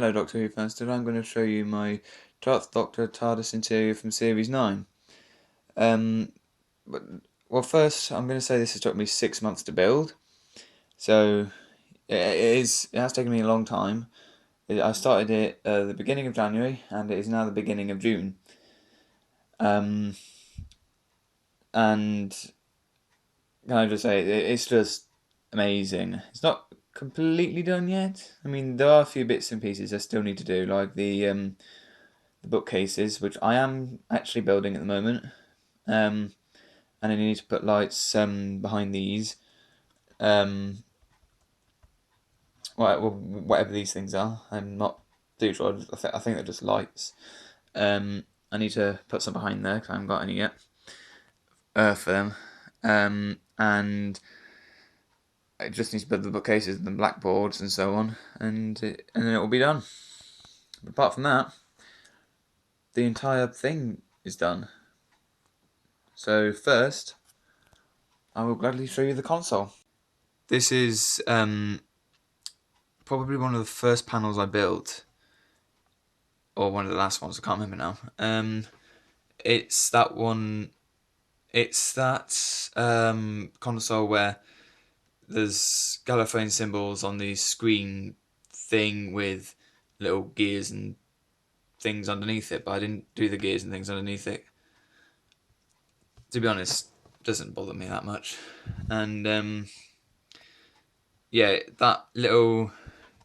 Hello Doctor Who fans, today I'm going to show you my 12th Doctor TARDIS interior from Series 9. Um, but, well, first I'm going to say this has took me 6 months to build, so it has taken me a long time. I started it the beginning of January and it is now the beginning of June. And can I just say, it's just amazing. It's not completely done yet. I mean, there are a few bits and pieces I still need to do, like the bookcases, which I am actually building at the moment. And I need to put lights behind these. Whatever these things are, I'm not too sure. I think they're just lights. I need to put some behind there because I haven't got any yet for them. And I just need to build the bookcases and the blackboards and so on, and then it will be done. But apart from that, the entire thing is done. So first, I will gladly show you the console. This is probably one of the first panels I built, or one of the last ones. I can't remember now. It's that one. It's that console where there's Gallifreyan symbols on the screen thing with little gears and things underneath it, but I didn't do the gears and things underneath it. To be honest, it doesn't bother me that much. And yeah,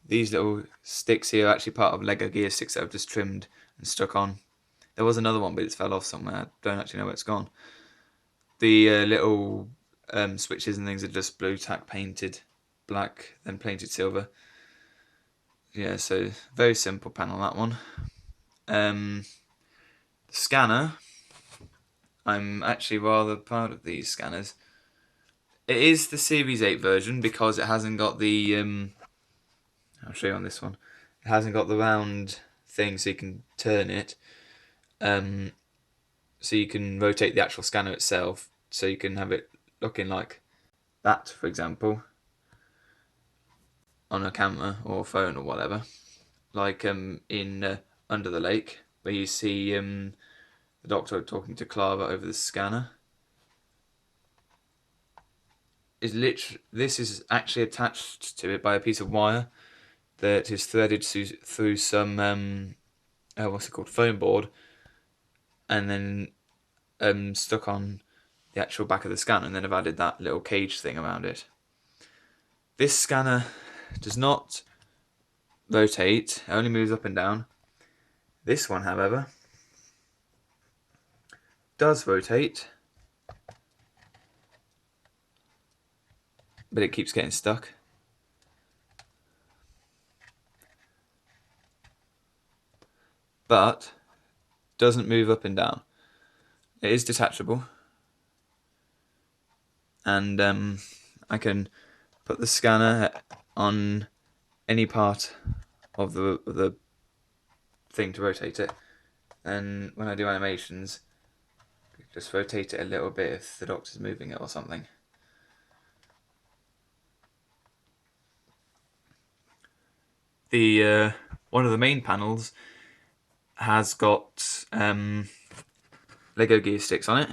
these little sticks here are actually part of Lego gear sticks that I've just trimmed and stuck on. There was another one, but it's fell off somewhere. I don't actually know where it's gone. The little switches and things are just blue tack painted black, then painted silver. Yeah, so very simple panel, that one. The scanner, I'm actually rather proud of these scanners. It is the Series 8 version because it hasn't got the I'll show you on this one. It hasn't got the round thing so you can turn it. So you can rotate the actual scanner itself, so you can have it looking like that, for example, on a camera or phone or whatever. Like in Under the Lake, where you see the Doctor talking to Clara over the scanner. This is actually attached to it by a piece of wire that is threaded through some what's it called, foam board, and then stuck on the actual back of the scanner, and then I've added that little cage thing around it. This scanner does not rotate, it only moves up and down. This one, however, does rotate, but it keeps getting stuck. But doesn't move up and down. It is detachable, and I can put the scanner on any part of the thing to rotate it, and when I do animations, just rotate it a little bit if the Doctor's moving it or something. The one of the main panels has got Lego gear sticks on it.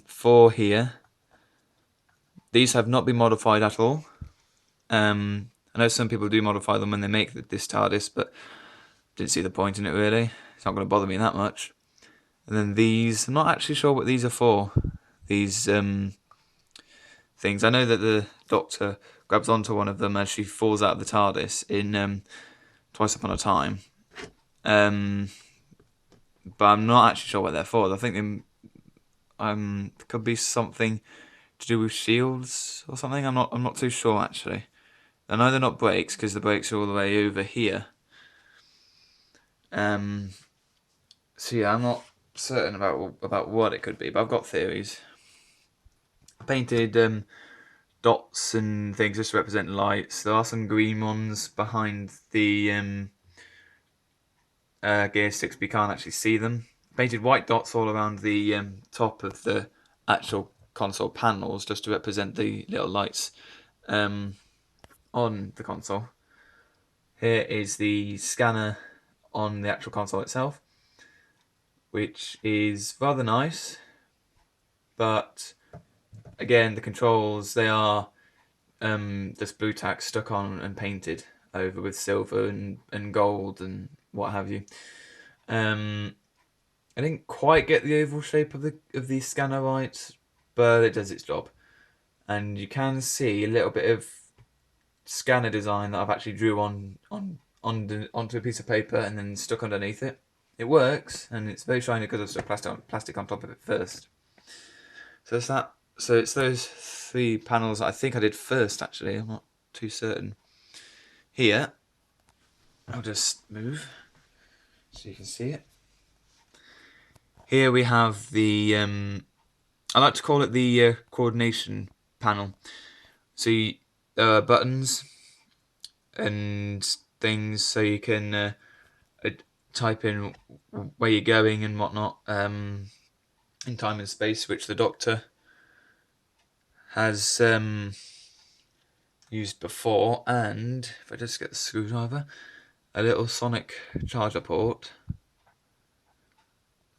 4 here. These have not been modified at all. I know some people do modify them when they make this TARDIS, but didn't see the point in it really. It's not going to bother me that much. And then these, I'm not actually sure what these are for. These things. I know that the Doctor grabs onto one of them as she falls out of the TARDIS in Twice Upon a Time. But I'm not actually sure what they're for. I think they could be something to do with shields or something. I'm not too sure actually. I know they're not brakes because the brakes are all the way over here. So yeah, I'm not certain about what it could be, but I've got theories. I painted dots and things just to represent lights. There are some green ones behind the gear sticks, but you can't actually see them. Painted white dots all around the top of the actual console panels just to represent the little lights on the console. Here is the scanner on the actual console itself, which is rather nice, but again, the controls, they are just blue tack stuck on and painted over with silver and gold and what have you. I didn't quite get the oval shape of the scanner right, but it does its job. And you can see a little bit of scanner design that I've actually drew onto a piece of paper and then stuck underneath it. It works, and it's very shiny because I've stuck plastic on top of it first. So it's that. So it's those 3 panels that I think I did first. Actually, I'm not too certain. Here, I'll just move so you can see it. Here we have the I like to call it the coordination panel. So buttons and things, so you can type in where you're going and whatnot in time and space, which the Doctor has used before. And if I just get the screwdriver, a little sonic charger port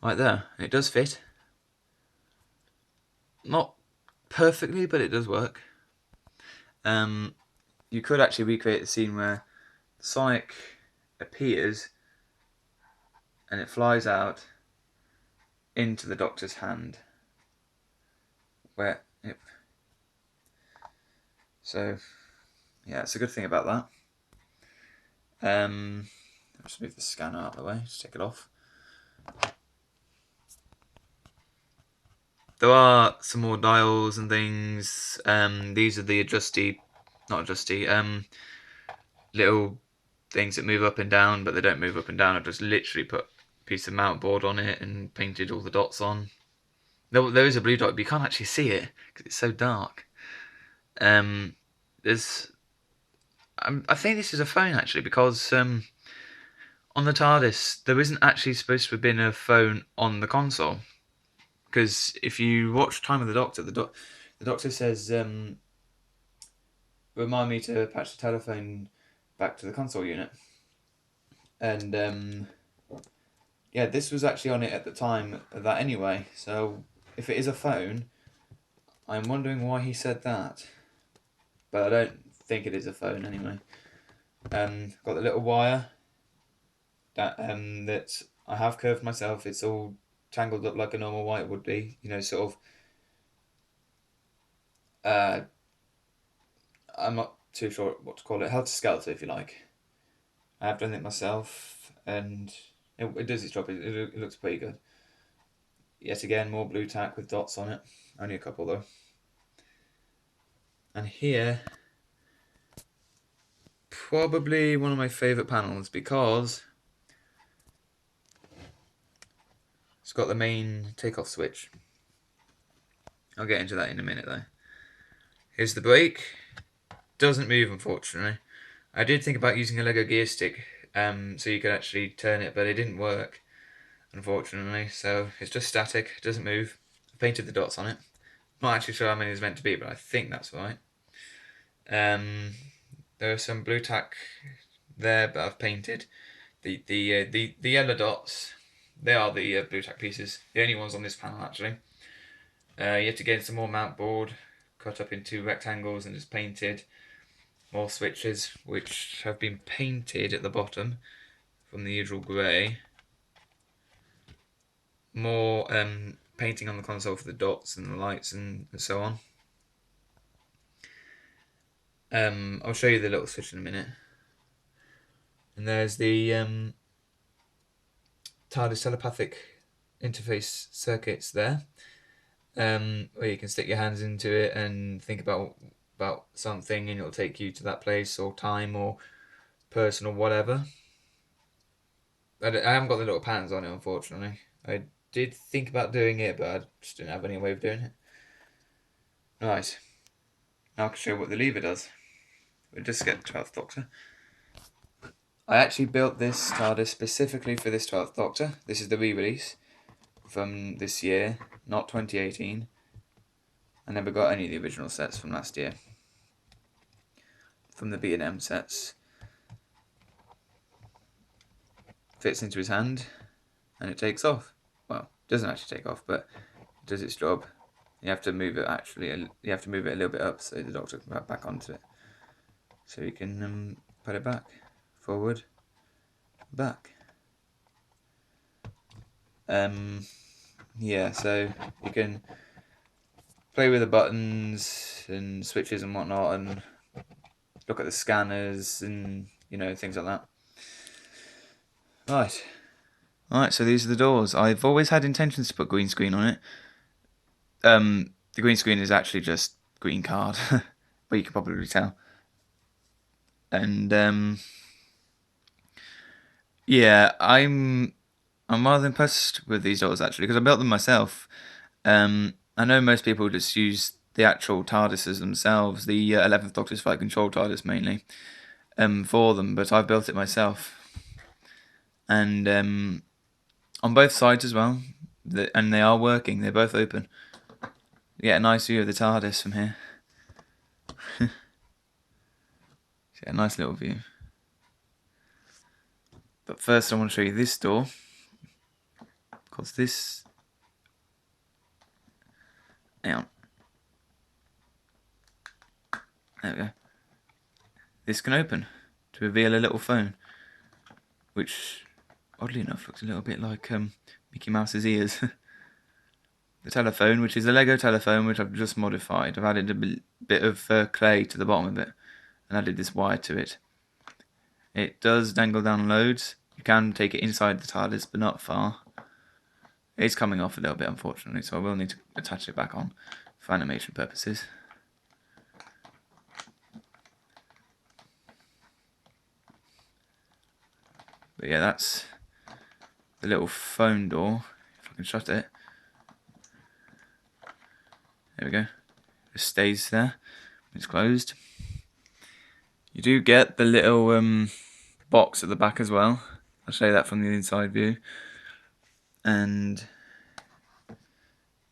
right there. And it does fit. Not perfectly, but it does work. You could actually recreate the scene where Sonic appears and it flies out into the Doctor's hand. So yeah, it's a good thing about that. Let's move the scanner out of the way. Just take it off. There are some more dials and things. These are the little things that move up and down, but they don't move up and down. I've just literally put a piece of mount board on it and painted all the dots on. There is a blue dot, but you can't actually see it because it's so dark. There's, I think this is a phone actually, because on the TARDIS there isn't actually supposed to have been a phone on the console. Because if you watch Time of the Doctor, the Doctor says, "Remind me to patch the telephone back to the console unit." And yeah, this was actually on it at the time of that anyway. So if it is a phone, I'm wondering why he said that. But I don't think it is a phone anyway. Got the little wire that I have curved myself. It's all tangled up like a normal wire would be. You know, sort of. I'm not too sure what to call it. Helter Skelter, if you like. I have done it myself, and it does its job. It looks pretty good. Yet again, more blue tack with dots on it. Only a couple though. And here, probably one of my favourite panels because it's got the main takeoff switch. I'll get into that in a minute though. Here's the brake. Doesn't move, unfortunately. I did think about using a Lego gear stick so you could actually turn it, but it didn't work, unfortunately. So it's just static, doesn't move. I painted the dots on it. Not actually sure how many it's meant to be, but I think that's right. There are some blue tack there, but I've painted the yellow dots. They are the blue tack pieces, the only ones on this panel actually. Yet again, some more mount board cut up into rectangles and just painted. More switches which have been painted at the bottom from the usual grey. More painting on the console for the dots and the lights and so on. I'll show you the little switch in a minute. And there's the TARDIS telepathic interface circuits there, where you can stick your hands into it and think about something, and it'll take you to that place or time or person or whatever. I haven't got the little patterns on it, unfortunately. I did think about doing it, but I just didn't have any way of doing it. Right. Now I can show you what the lever does. We'll just get the 12th Doctor. I actually built this TARDIS specifically for this 12th Doctor. This is the re-release from this year, not 2018. I never got any of the original sets from last year. From the B&M sets. fits into his hand, and it takes off. Well, it doesn't actually take off, but it does its job. You have to move it you have to move it a little bit up so the Doctor can get back onto it. So you can put it back, forward, back. Yeah, so you can play with the buttons and switches and whatnot, and look at the scanners and things like that. Right. So these are the doors. I've always had intentions to put green screen on it. The green screen is actually just green card, but you can probably tell. And yeah, I'm rather impressed with these doors actually because I built them myself. I know most people just use the actual TARDISes themselves, the 11th Doctor's Flight Control TARDIS mainly, for them, but I've built it myself. And on both sides as well, and they are working, they're both open. You get a nice view of the TARDIS from here. A nice little view. But first I want to show you this door, because this... Hang on. There we go. This can open to reveal a little phone, which, oddly enough, looks a little bit like Mickey Mouse's ears. The telephone, which is a Lego telephone, which I've just modified. I've added a bit of clay to the bottom of it, and added this wire to it. It does dangle down loads. You can take it inside the TARDIS, but not far. It's coming off a little bit, unfortunately, so I will need to attach it back on for animation purposes. But yeah, that's the little phone door, if I can shut it. There we go. It stays there. It's closed. You do get the little box at the back as well. I'll show you that from the inside view. And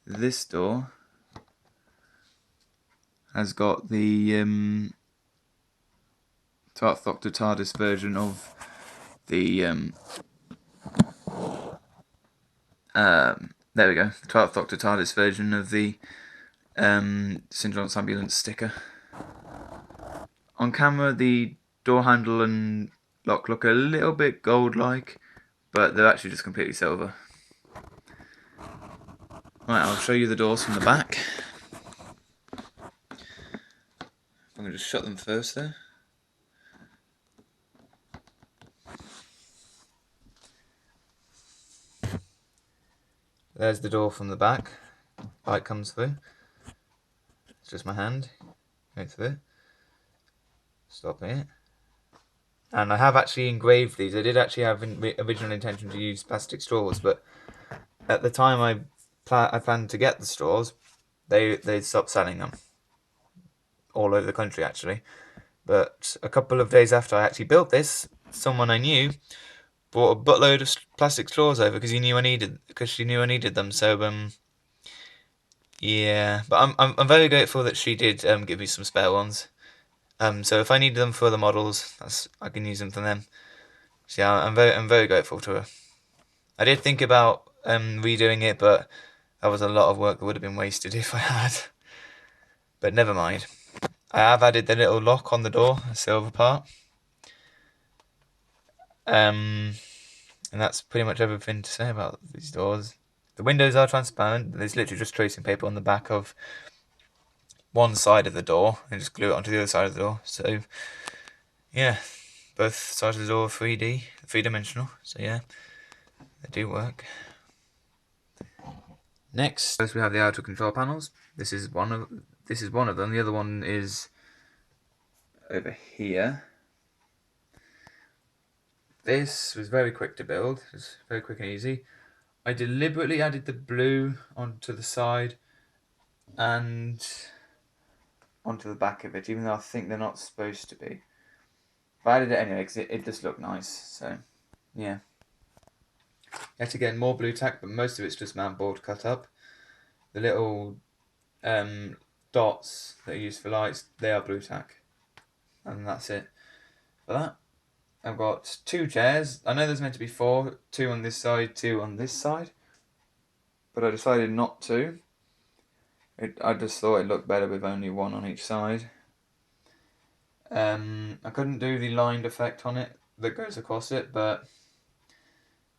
this door has got the 12th Doctor TARDIS version of the there we go, the 12th Doctor TARDIS version of the Syndrome's ambulance sticker. On camera, the door handle and lock look a little bit gold-like, but they're actually just completely silver. Right, I'll show you the doors from the back. I'm going to just shut them first there. There's the door from the back. Light comes through. It's just my hand. Go through. Stop it. And I have actually engraved these. I did actually have original intention to use plastic straws, but at the time I planned to get the straws, they stopped selling them all over the country actually. But a couple of days after I actually built this, someone I knew bought a buttload of plastic straws over because she knew I needed them. So yeah, but I'm very grateful that she did give me some spare ones. So if I need them for other models, I can use them for them. So yeah, I'm very grateful to her. I did think about redoing it, but that was a lot of work that would have been wasted if I had. But never mind. I have added the little lock on the door, a silver part. And that's pretty much everything to say about these doors. The windows are transparent. There's literally just tracing paper on the back of one side of the door and just glue it onto the other side of the door. So yeah, both sides of the door are 3D, three-dimensional. So yeah, they do work. Next, first we have the outer control panels. This is one of them. The other one is over here. This was very quick to build. It was very quick and easy. I deliberately added the blue onto the side and onto the back of it, even though I think they're not supposed to be. But I added it anyway because it just looked nice. So yeah. Yet again, more blue tack, but most of it's just mountboard cut up. The little dots that are used for lights, they are blue tack. And that's it for that. I've got 2 chairs. I know there's meant to be 4, 2 on this side, 2 on this side, but I decided not to. I just thought it looked better with only 1 on each side. I couldn't do the lined effect on it that goes across it, but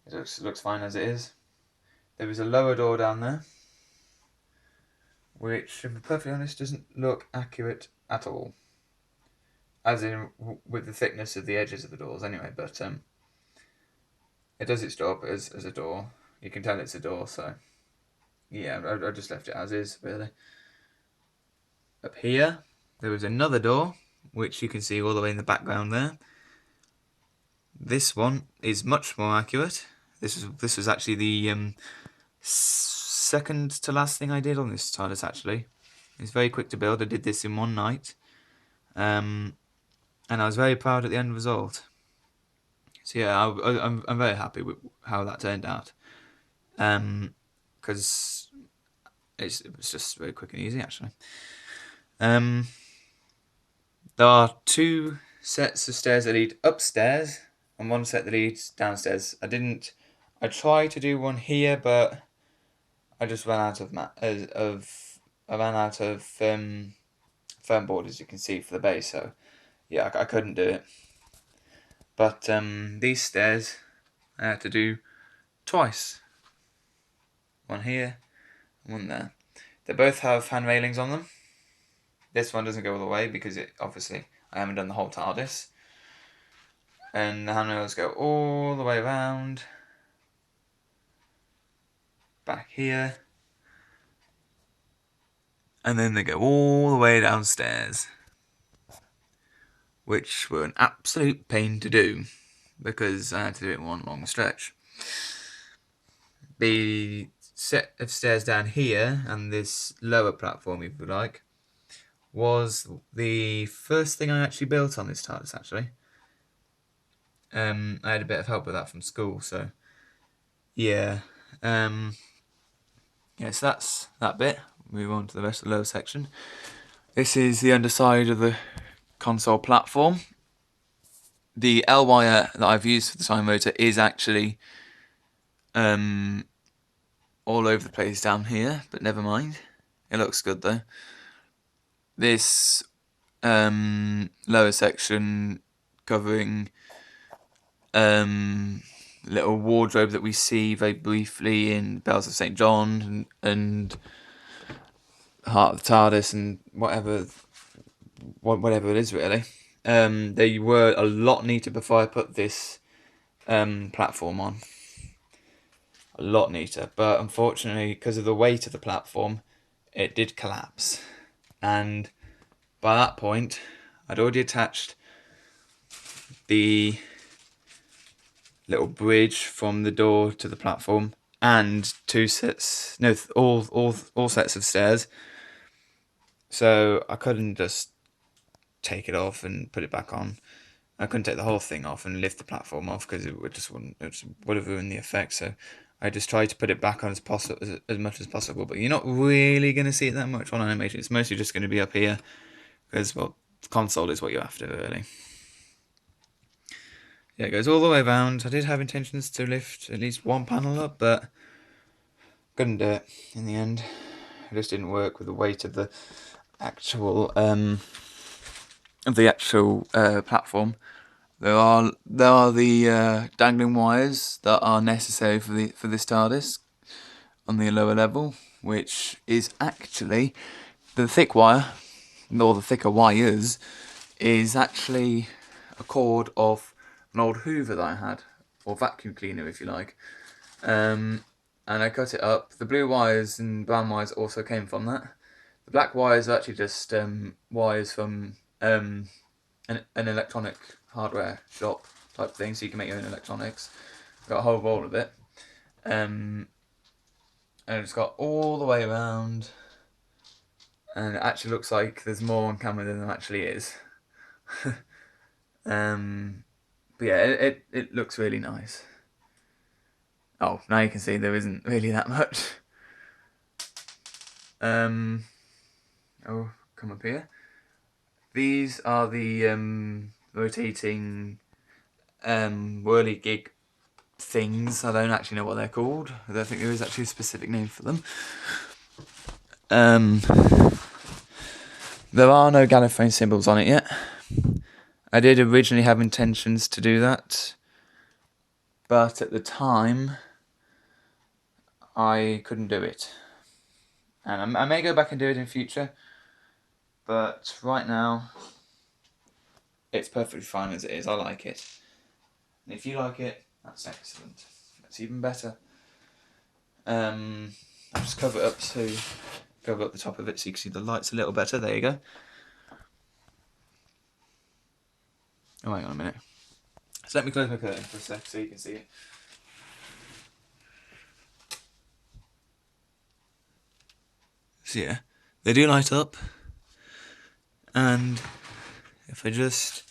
it looks fine as it is. There is a lower door down there, which, to be perfectly honest, doesn't look accurate at all. As in, with the thickness of the edges of the doors, anyway. But it does its job as a door. You can tell it's a door, so yeah, I just left it as is, really. Up here, there was another door, which you can see all the way in the background there. This one is much more accurate. This was actually the second to last thing I did on this TARDIS, actually. It's very quick to build. I did this in one night. And I was very proud at the end result. So yeah, I'm very happy with how that turned out. Because it was just very quick and easy, actually. There are 2 sets of stairs that lead upstairs and 1 set that leads downstairs. I tried to do one here, but I just ran out of firm board, as you can see, for the base. So yeah, I couldn't do it. But these stairs I had to do twice. 1 here, 1 there. They both have hand railings on them. This one doesn't go all the way because obviously I haven't done the whole TARDIS. And the hand rails go all the way around. Back here. And then they go all the way downstairs. Which were an absolute pain to do, because I had to do it in one long stretch. The set of stairs down here, and this lower platform, if you like, was the first thing I actually built on this TARDIS, actually. I had a bit of help with that from school, so yeah. Yeah, so that's that bit. Move on to the rest of the lower section. This is the underside of the console platform. The L wire that I've used for the time motor is actually all over the place down here, but never mind. It looks good though. This lower section covering little wardrobe that we see very briefly in Bells of St. John and Heart of the TARDIS and whatever it is, really. They were a lot neater before I put this platform on. A lot neater, but unfortunately, because of the weight of the platform, it did collapse. And by that point, I'd already attached the little bridge from the door to the platform and all sets of stairs. So I couldn't just take it off and put it back on. I couldn't take the whole thing off and lift the platform off because it would have ruined the effect. So I just tried to put it back on as much as possible. But you're not really going to see it that much on animation. It's mostly just going to be up here because, well, the console is what you're after, really. Yeah, it goes all the way around. I did have intentions to lift at least 1 panel up, but couldn't do it in the end. It just didn't work with the weight of the actual platform. There are the dangling wires that are necessary for this TARDIS on the lower level, which is actually the thick wire, or the thicker wires, is actually a cord of an old Hoover that I had, or vacuum cleaner if you like. And I cut it up. The blue wires and brown wires also came from that. The black wires are actually just wires from an electronic hardware shop type thing, so you can make your own electronics. Got a whole roll of it. And it's got all the way around. And it actually looks like there's more on camera than there actually is. But yeah, it looks really nice. Oh, now you can see there isn't really that much. Oh, come up here. These are the rotating whirligig things. I don't actually know what they're called. I don't think there is actually a specific name for them. There are no Gallifreyan symbols on it yet. I did originally have intentions to do that, but at the time I couldn't do it. And I may go back and do it in future, but right now it's perfectly fine as it is. I like it. And if you like it, that's excellent. That's even better. I'll just cover up the top of it so you can see the lights a little better. There you go. Oh, hang on a minute. So let me close my curtain for a sec so you can see it. So yeah, they do light up. And if I just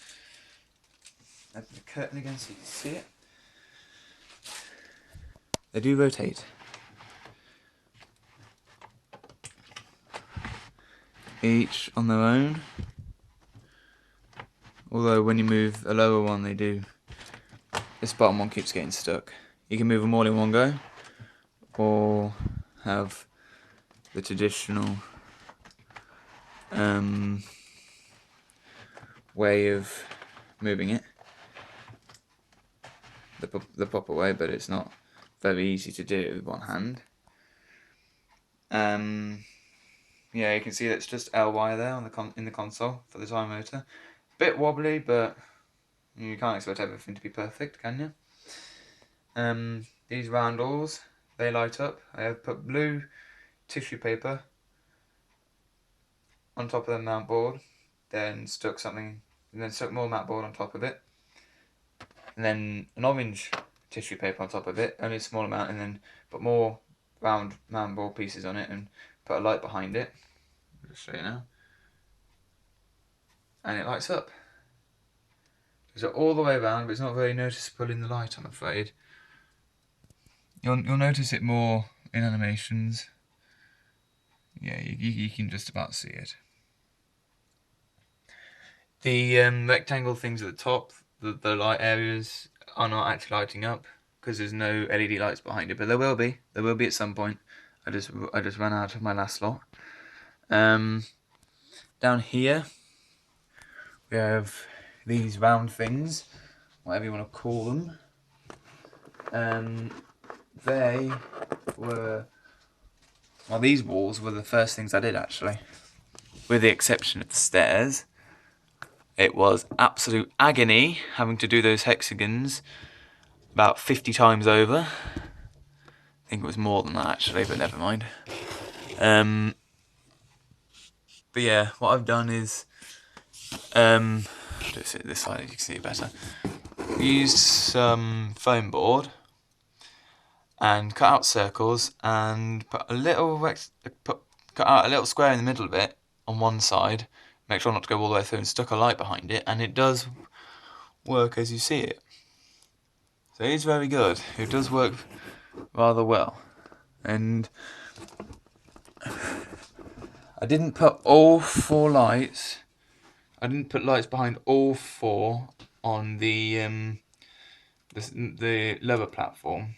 open the curtain again so you can see it, they do rotate. Each on their own. Although when you move a lower one, they do. This bottom one keeps getting stuck. You can move them all in one go, or have the traditional way of moving it, the proper way, but it's not very easy to do with one hand. Yeah, you can see that's just LY there on in the console for the time motor. Bit wobbly, but you can't expect everything to be perfect, can you? These roundels, they light up. I have put blue tissue paper on top of the mount board, then stuck more mount board on top of it, and then an orange tissue paper on top of it, only a small amount, and then put more round mount board pieces on it and put a light behind it. I'll just show you now. And it lights up. So all the way around, but it's not very noticeable in the light, I'm afraid. You'll notice it more in animations. Yeah, you can just about see it. The rectangle things at the top, the light areas, are not actually lighting up because there's no LED lights behind it, but there will be. There will be at some point. I just ran out of my last slot. Down here we have these round things, whatever you want to call them. They were, well, these walls were the first things I did actually, with the exception of the stairs. It was absolute agony having to do those hexagons about 50 times over. I think it was more than that actually, but never mind. But yeah, what I've done is, just sit this side, you can see it better. Used some foam board and cut out circles and put out a little square in the middle of it on one side. Make sure not to go all the way through, and stuck a light behind it, and it does work as you see it. So it's very good. It does work rather well. And I didn't put all 4 lights. I didn't put lights behind all 4 on the lower platform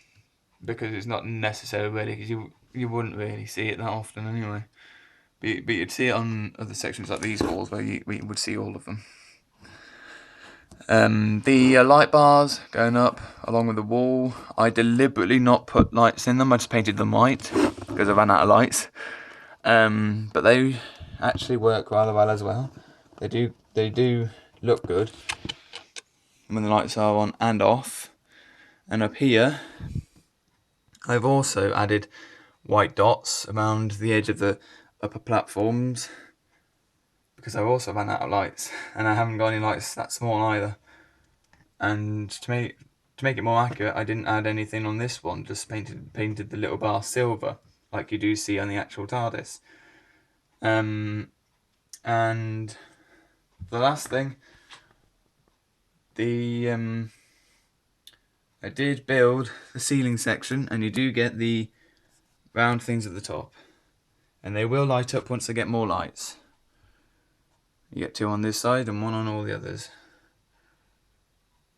because it's not necessary really, because you wouldn't really see it that often anyway. But you'd see it on other sections like these walls where you would see all of them. The light bars going up along with the wall, I deliberately not put lights in them. I just painted them white because I ran out of lights. But they actually work rather well as well. They do look good when the lights are on and off. And up here, I've also added white dots around the edge of the upper platforms because I also ran out of lights, and I haven't got any lights that small either. And to make it more accurate, I didn't add anything on this one, just painted the little bar silver like you do see on the actual TARDIS. And the last thing, I did build the ceiling section, and you do get the round things at the top, and they will light up once I get more lights. You get 2 on this side and 1 on all the others.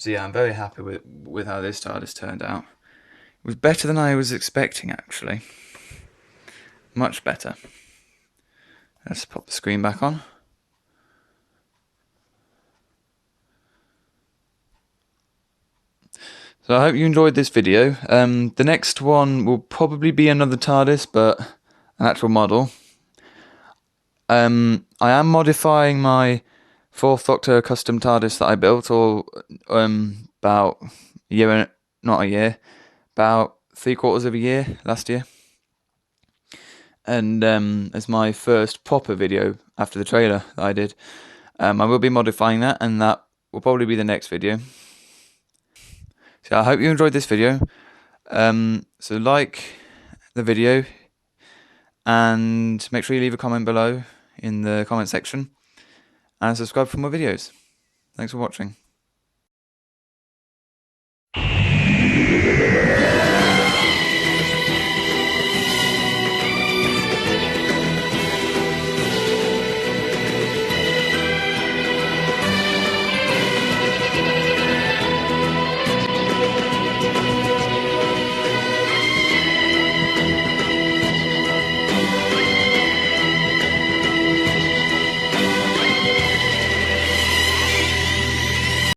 So yeah, I'm very happy with how this TARDIS turned out. It was better than I was expecting, actually. Much better. Let's pop the screen back on. So I hope you enjoyed this video. The next one will probably be another TARDIS, but an actual model. I am modifying my Fourth Doctor custom TARDIS that I built about a year, not a year, about 3/4 of a year last year. And as my first proper video after the trailer that I did, I will be modifying that, and that will probably be the next video. So I hope you enjoyed this video. So like the video and make sure you leave a comment below in the comment section and subscribe for more videos. Thanks for watching.